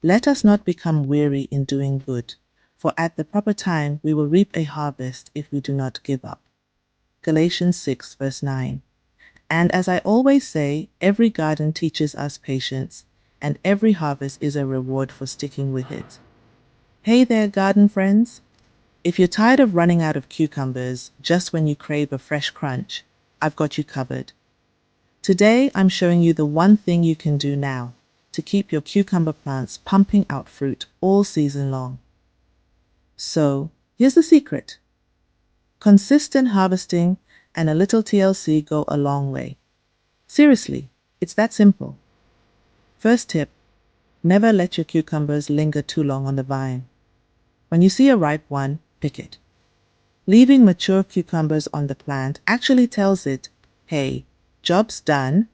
Let us not become weary in doing good, for at the proper time we will reap a harvest if we do not give up. Galatians 6 verse 9. And as I always say, every garden teaches us patience, and every harvest is a reward for sticking with it. Hey there, garden friends! If you're tired of running out of cucumbers just when you crave a fresh crunch, I've got you covered. Today, I'm showing you the one thing you can do now to keep your cucumber plants pumping out fruit all season long. So, here's the secret. Consistent harvesting and a little TLC go a long way. Seriously, it's that simple. First tip, never let your cucumbers linger too long on the vine. When you see a ripe one, pick it. Leaving mature cucumbers on the plant actually tells it, hey, job's done,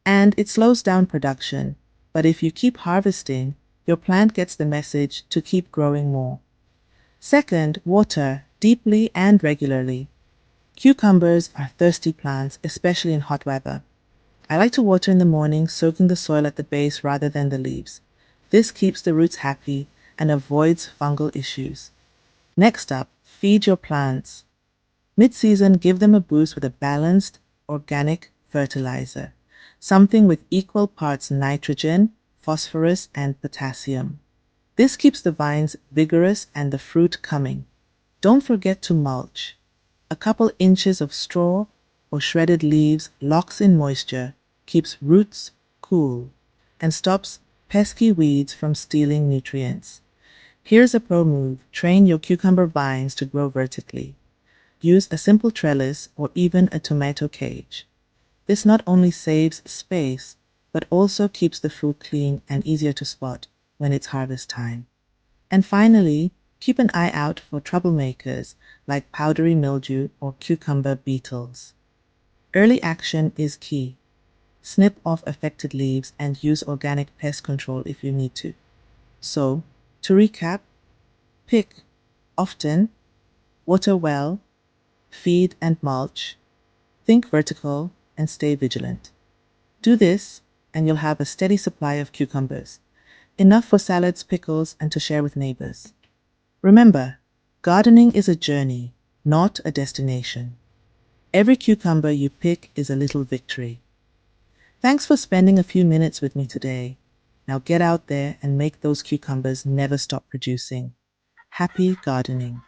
and it slows down production. But if you keep harvesting, your plant gets the message to keep growing more. Second, water deeply and regularly. Cucumbers are thirsty plants, especially in hot weather. I like to water in the morning, soaking the soil at the base rather than the leaves. This keeps the roots happy and avoids fungal issues. Next up, feed your plants. Mid-season, give them a boost with a balanced, organic fertilizer, something with equal parts nitrogen, phosphorus, and potassium. This keeps the vines vigorous and the fruit coming. Don't forget to mulch. A couple inches of straw or shredded leaves locks in moisture, keeps roots cool, and stops pesky weeds from stealing nutrients. Here's a pro move. Train your cucumber vines to grow vertically. Use a simple trellis or even a tomato cage. This not only saves space, but also keeps the fruit clean and easier to spot when it's harvest time. And finally, keep an eye out for troublemakers like powdery mildew or cucumber beetles. Early action is key. Snip off affected leaves and use organic pest control if you need to. So, to recap, pick often, water well, feed and mulch, think vertical, and stay vigilant. Do this, and you'll have a steady supply of cucumbers, enough for salads, pickles, and to share with neighbors. Remember, gardening is a journey, not a destination. Every cucumber you pick is a little victory. Thanks for spending a few minutes with me today. Now get out there and make those cucumbers never stop producing. Happy gardening.